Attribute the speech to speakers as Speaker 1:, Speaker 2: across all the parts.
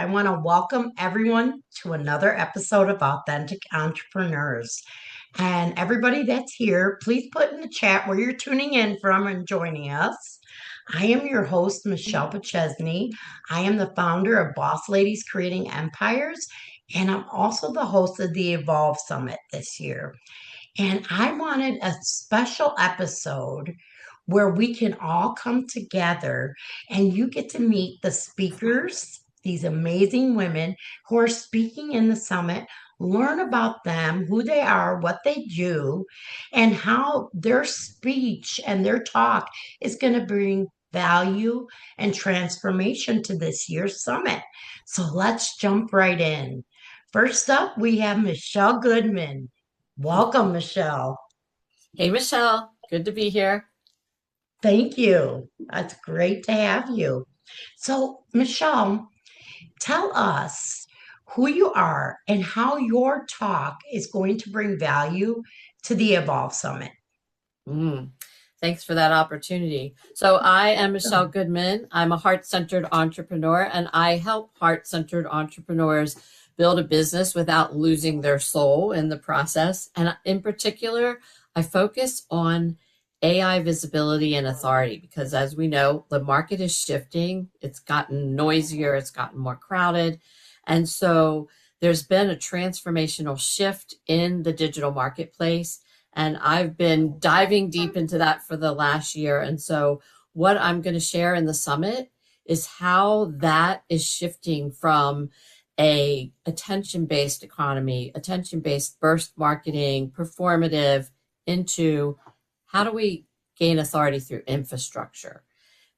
Speaker 1: I want to welcome everyone to another episode of Authentic Entrepreneurs. And everybody that's here, please put in the chat where you're tuning in from and joining us. I am your host, Michelle Paczesny. I am the founder of Bossladies Creating Empires, and I'm also the host of the Evolve Summit this year. And I wanted a special episode where we can all come together and you get to meet the speakers, these amazing women who are speaking in the summit, learn about them, who they are, what they do, and how their speech and their talk is going to bring value and transformation to this year's summit. So let's jump right in. First up, we have Michelle Goodman. Welcome, Michelle.
Speaker 2: Hey, Michelle. Good to be here.
Speaker 1: Thank you. It's great to have you. So, Michelle, tell us who you are and how your talk is going to bring value to the Evolve Summit.
Speaker 2: Thanks for that opportunity. So I am Michelle Goodman. I'm a heart-centered entrepreneur, and I help heart-centered entrepreneurs build a business without losing their soul in the process. And in particular, I focus on AI visibility and authority because, as we know, the market is shifting. It's gotten noisier, it's gotten more crowded. And so there's been a transformational shift in the digital marketplace. And I've been diving deep into that for the last year. And so what I'm going to share in the summit is how that is shifting from a attention-based economy, attention-based burst marketing, performative, into how do we gain authority through infrastructure,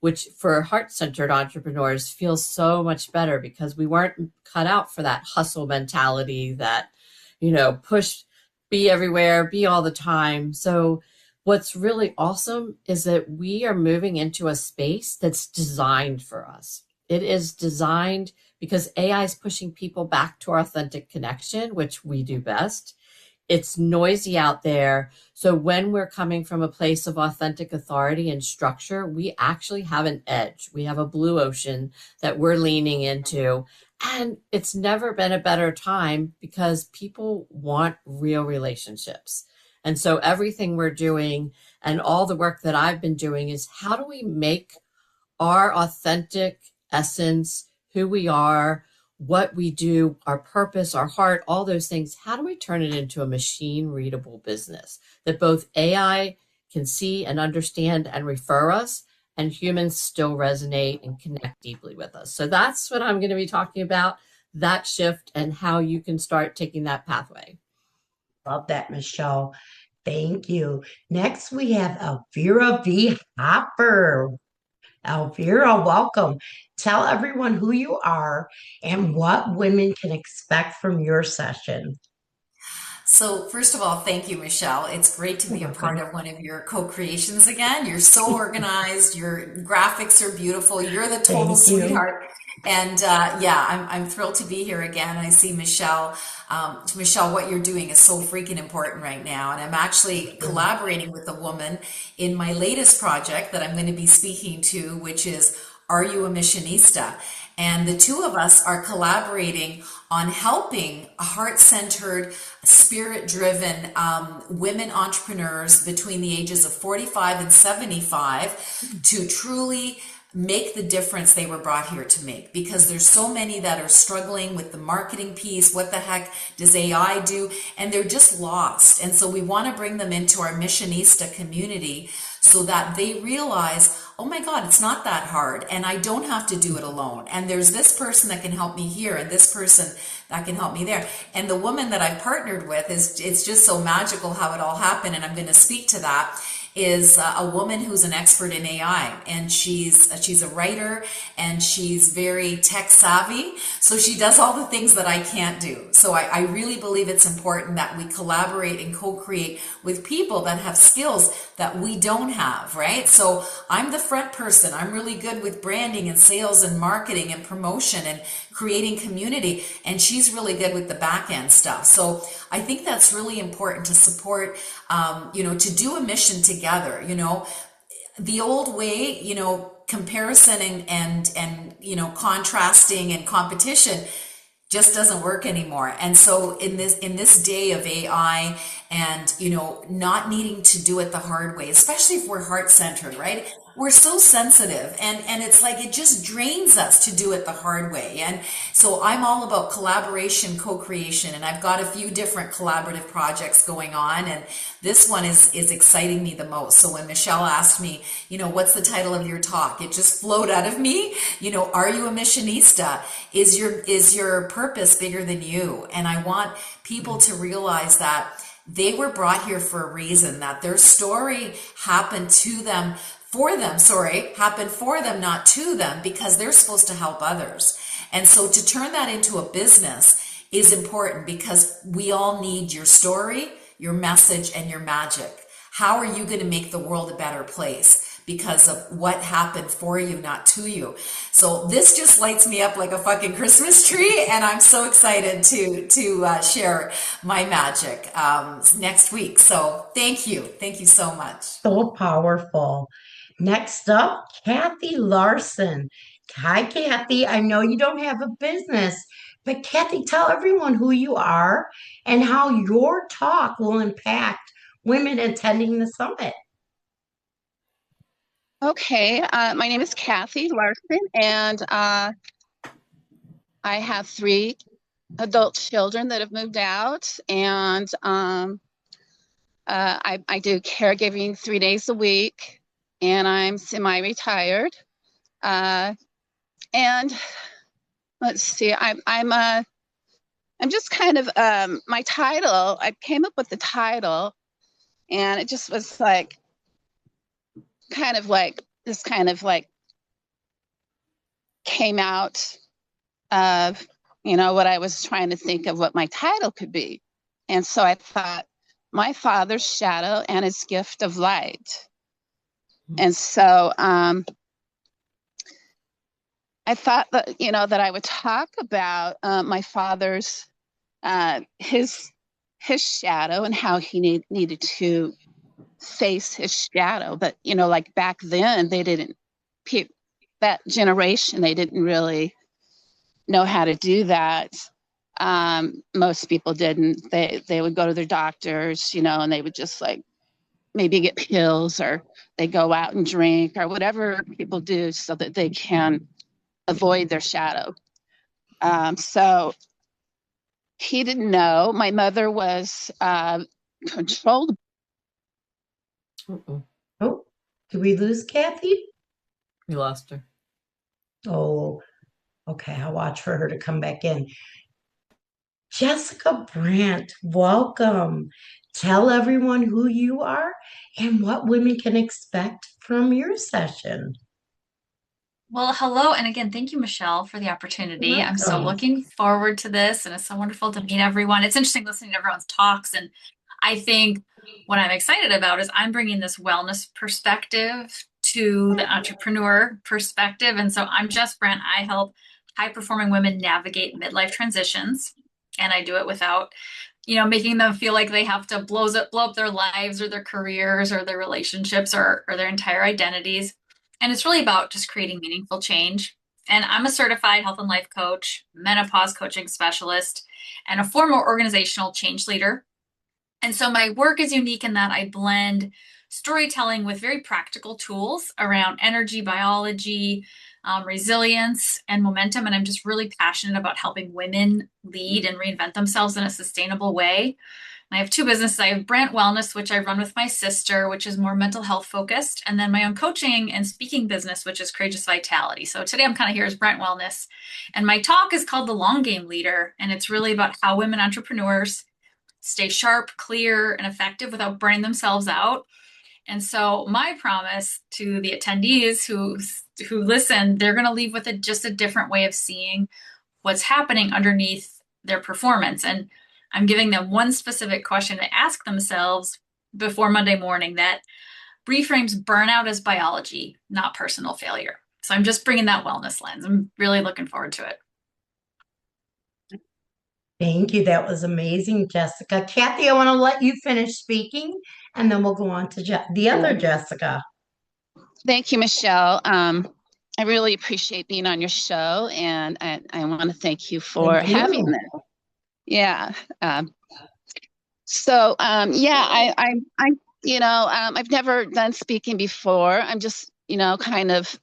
Speaker 2: which for heart-centered entrepreneurs feels so much better because we weren't cut out for that hustle mentality that, push, be everywhere, be all the time. So what's really awesome is that we are moving into a space that's designed for us. It is designed because AI is pushing people back to our authentic connection, which we do best. It's noisy out there. So when we're coming from a place of authentic authority and structure, we actually have an edge. We have a blue ocean that we're leaning into. And it's never been a better time because people want real relationships. And so everything we're doing and all the work that I've been doing is how do we make our authentic essence, who we are, what we do, our purpose, our heart, all those things, how do we turn it into a machine readable business that both AI can see and understand and refer us, and humans still resonate and connect deeply with us? So that's what I'm going to be talking about, that shift and how you can start taking that pathway.
Speaker 1: Love that, Michelle. Thank you. Next, we have Elvira V. Hopper. Elvira, welcome. Tell everyone who you are and what women can expect from your session.
Speaker 3: So first of all, thank you, Michelle. It's great to be a part of one of your co-creations again. You're so organized. Your graphics are beautiful. You're the total sweetheart. And I'm thrilled to be here again. I see Michelle. Michelle, what you're doing is so freaking important right now. And I'm actually collaborating with a woman in my latest project that I'm going to be speaking to, which is Are You a Missionista? And the two of us are collaborating on helping heart-centered, spirit-driven women entrepreneurs between the ages of 45 and 75 to truly make the difference they were brought here to make, because there's so many that are struggling with the marketing piece. What the heck does AI do? And they're just lost. And so we want to bring them into our Missionista community so that they realize, oh my God, it's not that hard and I don't have to do it alone. And there's this person that can help me here and this person that can help me there. And the woman that I partnered with it's just so magical how it all happened. And I'm going to speak to that. Is a woman who's an expert in AI, and she's a writer and she's very tech savvy. So she does all the things that I can't do. So I really believe it's important that we collaborate and co-create with people that have skills that we don't have, right? So I'm the front person. I'm really good with branding and sales and marketing and promotion and creating community, and she's really good with the back end stuff. So I think that's really important to support, to do a mission together. The old way, comparison and contrasting and competition just doesn't work anymore. And so in this day of AI and not needing to do it the hard way, especially if we're heart centered, right? We're so sensitive and it's like it just drains us to do it the hard way. And so I'm all about collaboration, co-creation, and I've got a few different collaborative projects going on, and this one is exciting me the most. So when Michelle asked me, what's the title of your talk? It just flowed out of me. Are you a missionista? Is your purpose bigger than you? And I want people to realize that they were brought here for a reason, that their story happened for them, not to them, because they're supposed to help others. And so to turn that into a business is important because we all need your story, your message, and your magic. How are you going to make the world a better place? Because of what happened for you, not to you. So this just lights me up like a fucking Christmas tree, and I'm so excited to share my magic next week. So thank you so much.
Speaker 1: So powerful. Next up, Kathy Larson. Hi, Kathy. I know you don't have a business, but Kathy, tell everyone who you are and how your talk will impact women attending the summit.
Speaker 4: Okay, my name is Kathy Larson, and I have 3 adult children that have moved out, and I do caregiving 3 days a week, and I'm semi-retired. And let's see, I'm just kind of my title. I came up with the title, and it just was like kind of like came out of what I was trying to think of what my title could be. And so I thought, my father's shadow and his gift of light. And so I thought that that I would talk about my father's his shadow and how he needed to face his shadow. But like back then, that generation, they didn't really know how to do that. Most people didn't. They would go to their doctors, and they would just like maybe get pills, or they go out and drink, or whatever people do so that they can avoid their shadow. So he didn't know. My mother was controlled.
Speaker 1: Oh, did we lose Kathy?
Speaker 2: We lost her.
Speaker 1: Oh, okay. I'll watch for her to come back in. Jessica Brandt, welcome. Tell everyone who you are and what women can expect from your session.
Speaker 5: Well, hello. And again, thank you, Michelle, for the opportunity. I'm so
Speaker 1: Welcome.
Speaker 5: looking forward to this, and it's so wonderful to meet everyone. It's interesting listening to everyone's talks. And I think what I'm excited about is I'm bringing this wellness perspective to the entrepreneur perspective. And so I'm Jess Brandt. I help high performing women navigate midlife transitions. And I do it without, making them feel like they have to blow up their lives or their careers or their relationships or their entire identities. And it's really about just creating meaningful change. And I'm a certified health and life coach, menopause coaching specialist, and a former organizational change leader. And so my work is unique in that I blend storytelling with very practical tools around energy, biology, resilience, and momentum. And I'm just really passionate about helping women lead and reinvent themselves in a sustainable way. I have 2 businesses. I have Brandt Wellness, which I run with my sister, which is more mental health focused, and then my own coaching and speaking business, which is Courageous Vitality. So today I'm kind of here as Brandt Wellness, and my talk is called The Long Game Leader, and it's really about how women entrepreneurs stay sharp, clear, and effective without burning themselves out. And so my promise to the attendees who listen, they're going to leave with just a different way of seeing what's happening underneath their performance. And I'm giving them one specific question to ask themselves before Monday morning that reframes burnout as biology, not personal failure. So I'm just bringing that wellness lens. I'm really looking forward to it.
Speaker 1: Thank you. That was amazing, Jessica. Kathy, I want to let you finish speaking, and then we'll go on to the other Jessica.
Speaker 4: Thank you, Michelle. I really appreciate being on your show, and I want to thank you for
Speaker 1: Thank
Speaker 4: having
Speaker 1: you.
Speaker 4: me. Yeah. So, yeah, I've never done speaking before. I'm just, kind of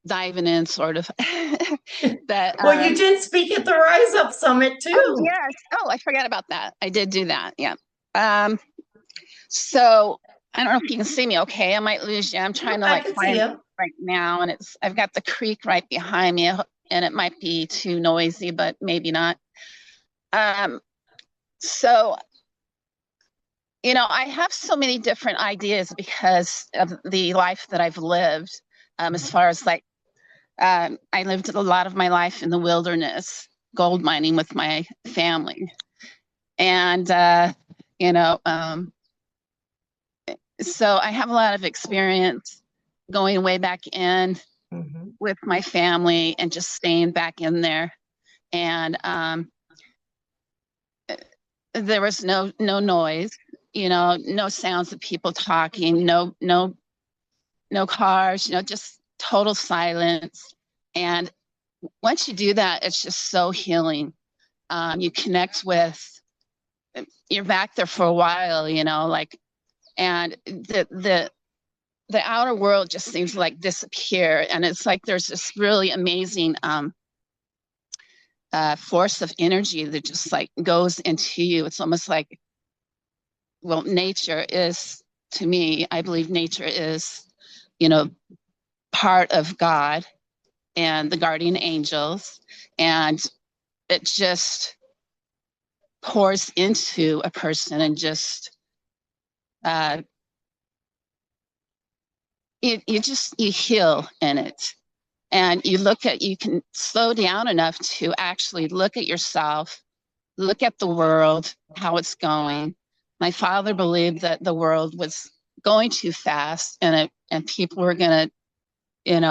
Speaker 4: diving in, sort of. That.
Speaker 1: Well, you did speak at the Rise Up Summit
Speaker 4: Oh
Speaker 1: too.
Speaker 4: yes. Oh, I forgot about that. I did do that. Yeah. Um. So I don't know if you can see me. Okay, I might lose you. I'm trying to
Speaker 1: I
Speaker 4: like
Speaker 1: can see
Speaker 4: find
Speaker 1: you.
Speaker 4: right now, and I've got the creek right behind me, and it might be too noisy, but maybe not. Um. So I have so many different ideas because of the life that I've lived. As far as like, I lived a lot of my life in the wilderness, gold mining with my family, and you know, um, so I have a lot of experience going way back in
Speaker 1: Mhm.
Speaker 4: with my family and just staying back in there. And there was no noise, no sounds of people talking, no cars, just total silence. And once you do that, it's just so healing. You connect with, you're back there for a while, like, and the outer world just seems to like disappear. And it's like there's this really amazing force of energy that just like goes into you. It's almost like, well, nature is, to me, I believe nature is, you know, part of God and the guardian angels, and it just pours into a person and just uh, you heal in it, and you can slow down enough to actually look at yourself, look at the world, how it's going. My father believed that the world was going too fast, and people were going to,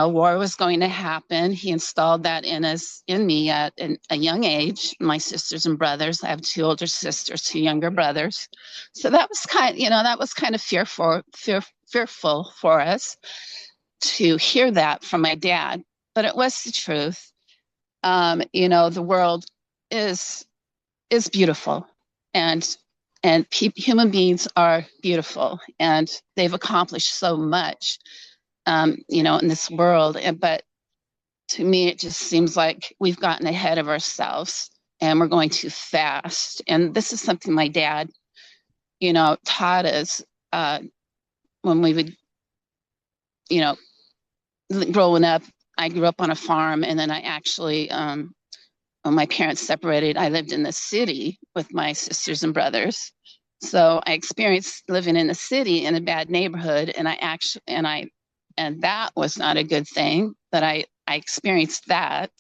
Speaker 4: war was going to happen. He installed that in me at a young age. My sisters and brothers. I have two older sisters, two younger brothers. So that was kind of fearful for us to hear that from my dad. But it was the truth. The world is beautiful, and human beings are beautiful, and they've accomplished so much, in this world. But to me, it just seems like we've gotten ahead of ourselves and we're going too fast. And this is something my dad, taught us when we would, you know, growing up. I grew up on a farm, and then I actually, when my parents separated, I lived in the city with my sisters and brothers. So I experienced living in the city in a bad neighborhood, and that was not a good thing. But I experienced that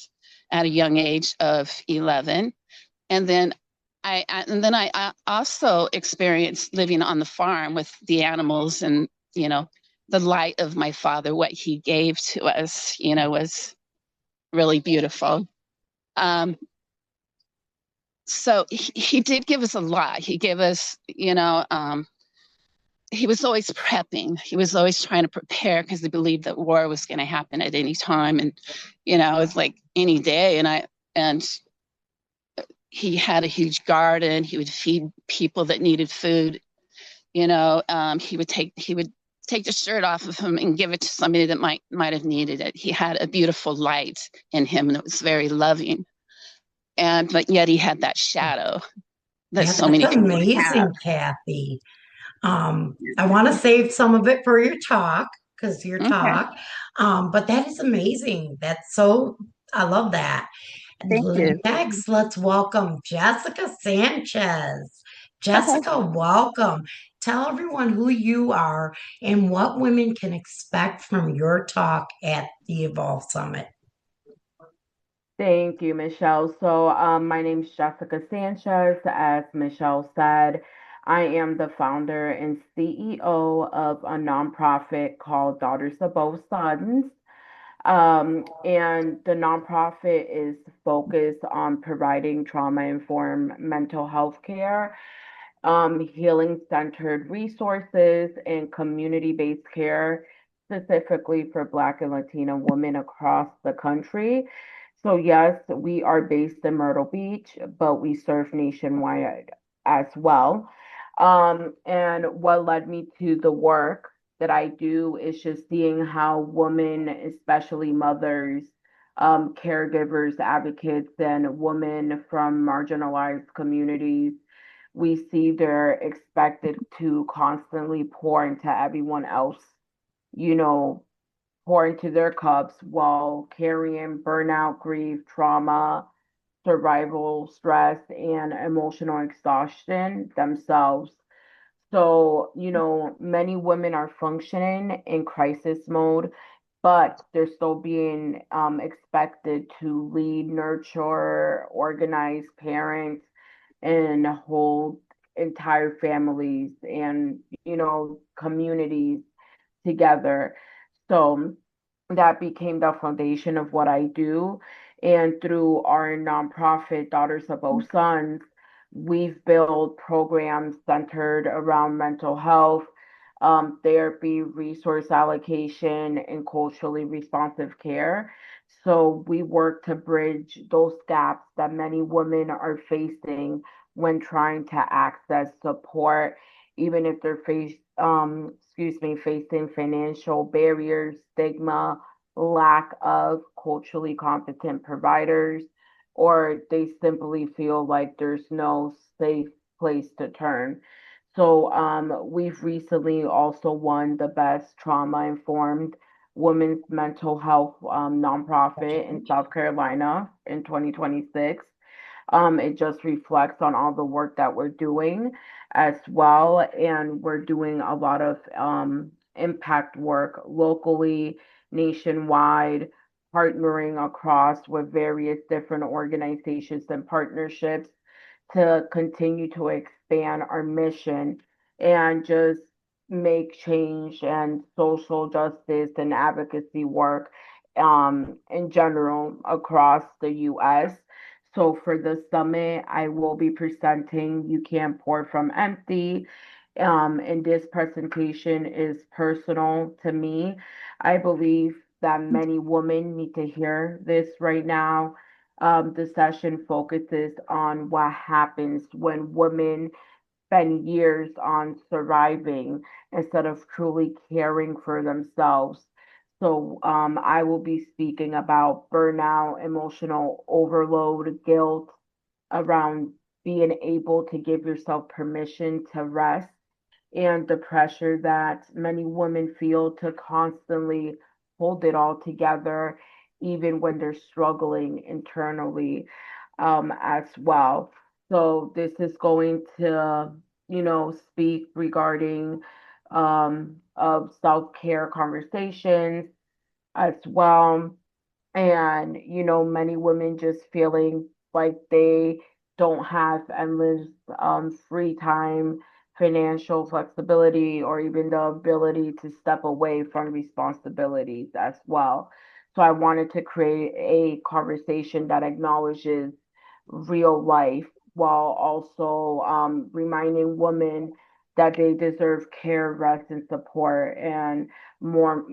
Speaker 4: at a young age of 11, and then I also experienced living on the farm with the animals, and the light of my father, what he gave to us, was really beautiful. Um, so he did give us a lot. He gave us, he was always prepping. He was always trying to prepare because he believed that war was going to happen at any time. And, it was like any day. And he had a huge garden. He would feed people that needed food. He would take the shirt off of him and give it to somebody that might have needed it. He had a beautiful light in him, and it was very loving. But yet he had that shadow that
Speaker 1: Yeah,
Speaker 4: so
Speaker 1: that's
Speaker 4: many people have.
Speaker 1: amazing, Kathy. I want to save some of it for your talk because your
Speaker 4: Okay,
Speaker 1: talk. But that is amazing. I love that.
Speaker 4: thank you.
Speaker 1: Next, let's welcome Jessica Sanchez.
Speaker 4: Okay.
Speaker 1: Jessica, welcome. Tell everyone who you are and what women can expect from your talk at the Evolve Summit.
Speaker 6: Thank you, Michelle. So, my name's Jessica Sanchez. As Michelle said, I am the founder and CEO of a nonprofit called Daughters of Bossladies. And the nonprofit is focused on providing trauma-informed mental health care, healing-centered resources, and community-based care specifically for Black and Latina women across the country. So yes, we are based in Myrtle Beach, but we serve nationwide as well. And what led me to the work that I do is just seeing how women, especially mothers, caregivers, advocates, and women from marginalized communities, we see they're expected to constantly pour into everyone else, you know, pour into their cups while carrying burnout, grief, trauma, survival stress, and emotional exhaustion themselves. So, many women are functioning in crisis mode, but they're still being expected to lead, nurture, organize, parent, and hold entire families and, communities together. So that became the foundation of what I do. And through our nonprofit, Daughters of Both Sons, we've built programs centered around mental health, therapy, resource allocation, and culturally responsive care. So we work to bridge those gaps that many women are facing when trying to access support, even if they're facing financial barriers, stigma, lack of culturally competent providers, or they simply feel like there's no safe place to turn. So we've recently also won the best trauma-informed women's mental health nonprofit in South Carolina in 2026. It just reflects on all the work that we're doing as well. And we're doing a lot of impact work locally, nationwide, partnering across with various different organizations and partnerships to continue to expand our mission and just make change and social justice and advocacy work in general across the US. So for the summit, I will be presenting You Can't Pour From Empty. And this presentation is personal to me. I believe that many women need to hear this right now. The session focuses on what happens when women spend years on surviving instead of truly caring for themselves. So, I will be speaking about burnout, emotional overload, guilt around being able to give yourself permission to rest, and the pressure that many women feel to constantly hold it all together, even when they're struggling internally, as well. So this is going to, speak regarding of self-care conversations as well, and many women just feeling like they don't have endless free time, financial flexibility, or even the ability to step away from responsibilities as well. So I wanted to create a conversation that acknowledges real life while also reminding women that they deserve care, rest, and support, and more,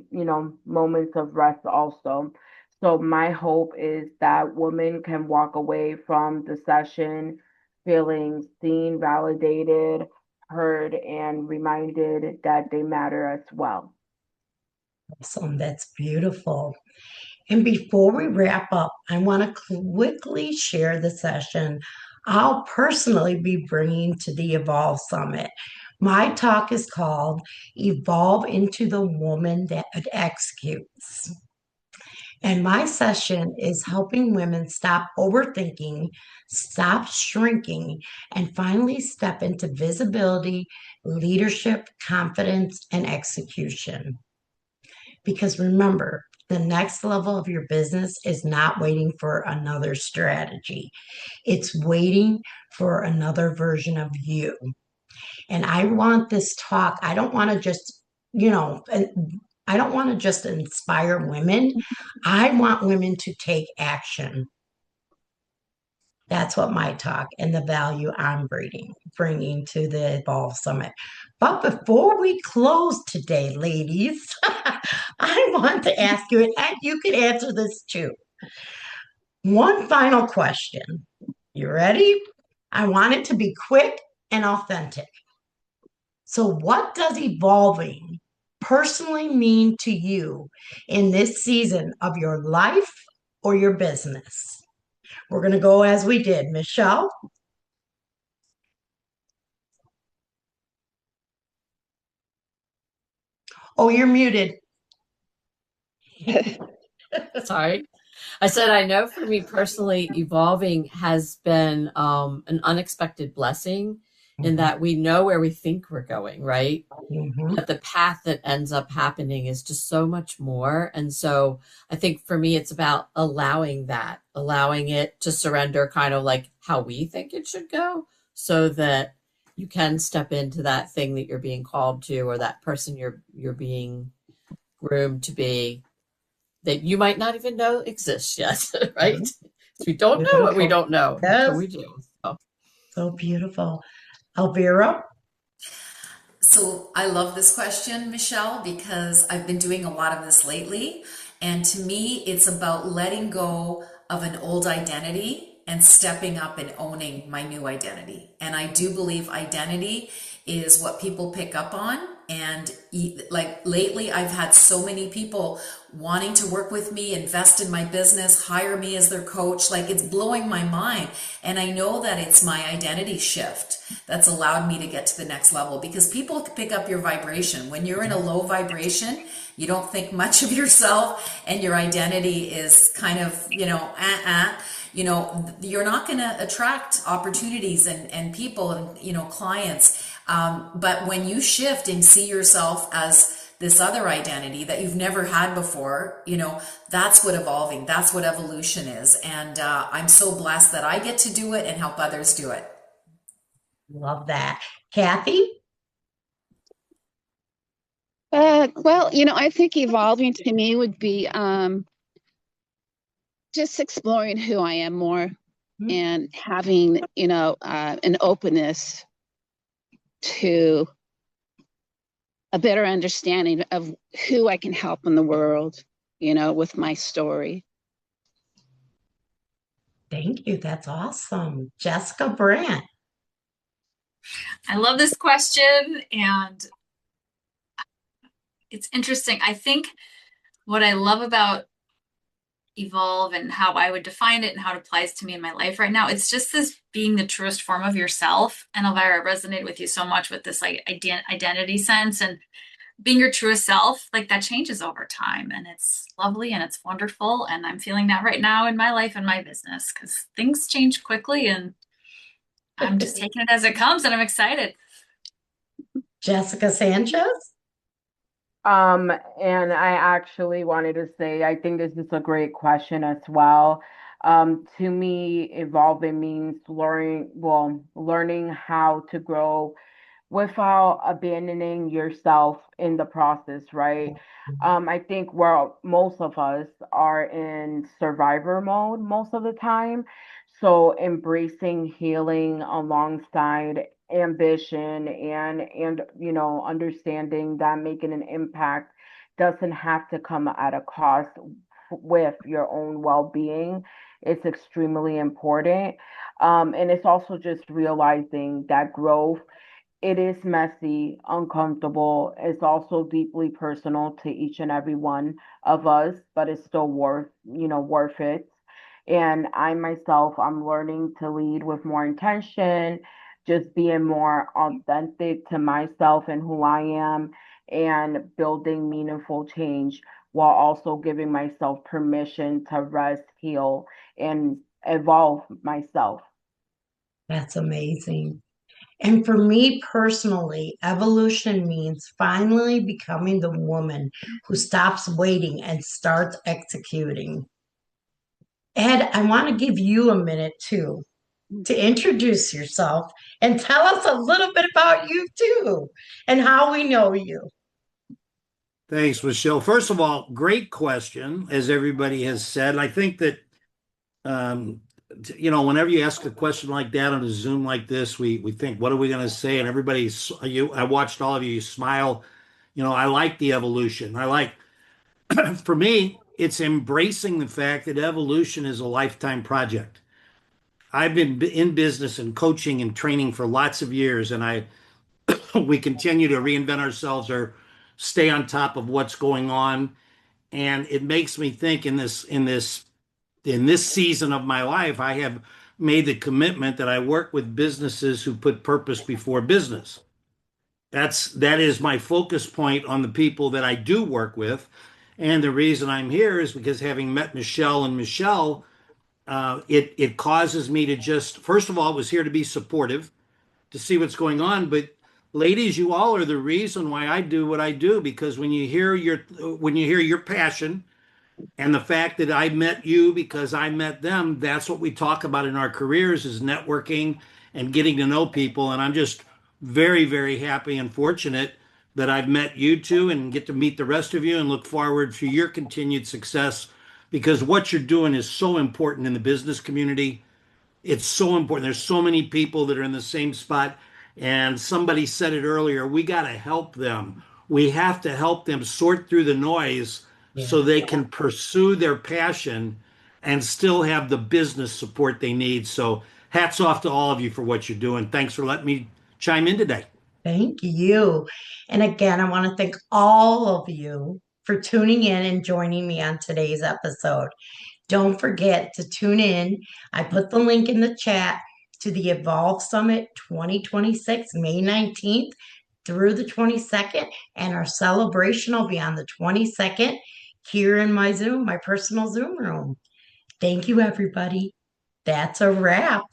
Speaker 6: moments of rest also. So my hope is that women can walk away from the session feeling seen, validated, heard, and reminded that they matter as well.
Speaker 1: Awesome. That's beautiful. And before we wrap up, I want to quickly share the session I'll personally be bringing to the Evolve Summit. My talk is called Evolve into the Woman That Executes. And my session is helping women stop overthinking, stop shrinking, and finally step into visibility, leadership, confidence, and execution. Because remember, the next level of your business is not waiting for another strategy. It's waiting for another version of you. And I want this talk, I don't want to just, I don't want to just inspire women. I want women to take action. That's what my talk and the value I'm bringing to the Evolve Summit. But before we close today, ladies, I want to ask you, and you can answer this too. One final question. You ready? I want it to be quick and authentic. So, what does evolving personally mean to you in this season of your life or your business? We're going to go as we did. Michelle? Oh, you're muted.
Speaker 2: Sorry. I said, I know for me personally, evolving has been an unexpected blessing in that we know where we think we're going, right?
Speaker 1: Mhm.
Speaker 2: But the path that ends up happening is just so much more. And so I think for me, it's about allowing that, allowing it to surrender kind of like how we think it should go so that you can step into that thing that you're being called to or that person you're being groomed to be that you might not even know exists yet, right? So we don't know what we don't know until
Speaker 1: Yes.
Speaker 2: we do.
Speaker 1: So beautiful. Elvira?
Speaker 3: So I love this question, Michelle, because I've been doing a lot of this lately. And to me, it's about letting go of an old identity and stepping up and owning my new identity. And I do believe identity is what people pick up on. And like lately, I've had so many people wanting to work with me, invest in my business, hire me as their coach. Like it's blowing my mind. And I know that it's my identity shift that's allowed me to get to the next level because people pick up your vibration. When you're in a low vibration, you don't think much of yourself and your identity is kind of, you're not going to attract opportunities and people and, clients. But when you shift and see yourself as this other identity that you've never had before, that's what evolving, that's what evolution is. And I'm so blessed that I get to do it and help others do it.
Speaker 1: Love that. Kathy?
Speaker 4: Well, I think evolving to me would be just exploring who I am more and having, an openness to a better understanding of who I can help in the world, with my story.
Speaker 1: Thank you. That's awesome. Jessica Brandt.
Speaker 5: I love this question, and it's interesting. I think what I love about evolve and how I would define it and how it applies to me in my life right now, it's just this being the truest form of yourself. And Elvira, I resonate with you so much with this like identity sense and being your truest self, like that changes over time and it's lovely and it's wonderful. And I'm feeling that right now in my life and my business because things change quickly and I'm just taking it as it comes and I'm excited.
Speaker 1: Jessica Sanchez?
Speaker 6: And I actually wanted to say, I think this is a great question as well. To me, evolving means learning how to grow without abandoning yourself in the process, right? I think most of us are in survivor mode most of the time. So embracing healing alongside ambition and understanding that making an impact doesn't have to come at a cost with your own well-being. It's extremely important. And it's also just realizing that growth, it is messy, uncomfortable. It's also deeply personal to each and every one of us, but it's still worth it. And I myself, I'm learning to lead with more intention, just being more authentic to myself and who I am, and building meaningful change while also giving myself permission to rest, heal, and evolve myself.
Speaker 1: That's amazing. And for me personally, evolution means finally becoming the woman who stops waiting and starts executing. Ed, I want to give you a minute too to introduce yourself and tell us a little bit about you too and how we know you.
Speaker 7: Thanks, Michelle. First of all, great question, as everybody has said. I think that, whenever you ask a question like that on a Zoom like this, we think, what are we going to say? And I watched all of you smile. I like the evolution. I like for me, it's embracing the fact that evolution is a lifetime project. I've been in business and coaching and training for lots of years, and we continue to reinvent ourselves or stay on top of what's going on. And it makes me think in this season of my life, I have made the commitment that I work with businesses who put purpose before business. That is my focus point on the people that I do work with. And the reason I'm here is because having met Michelle, it causes me to just, first of all, I was here to be supportive, to see what's going on. But ladies, you all are the reason why I do what I do, because when you hear your passion and the fact that I met you because I met them, that's what we talk about in our careers, is networking and getting to know people. And I'm just very, very happy and fortunate that I've met you two and get to meet the rest of you, and look forward to your continued success, because what you're doing is so important in the business community. It's so important. There's so many people that are in the same spot. And somebody said it earlier, we got to help them. We have to help them sort through the noise
Speaker 1: Yeah.
Speaker 7: so they can pursue their passion and still have the business support they need. So hats off to all of you for what you're doing. Thanks for letting me chime in today.
Speaker 1: Thank you. And again, I want to thank all of you for tuning in and joining me on today's episode. Don't forget to tune in. I put the link in the chat to the Evolve Summit 2026, May 19th through the 22nd. And our celebration will be on the 22nd here in my Zoom, my personal Zoom room. Thank you, everybody. That's a wrap.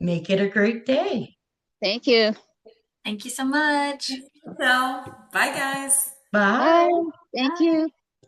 Speaker 1: Make it a great day.
Speaker 4: Thank you.
Speaker 5: Thank you so much.
Speaker 3: So, bye guys.
Speaker 1: Bye.
Speaker 4: Bye. Thank you.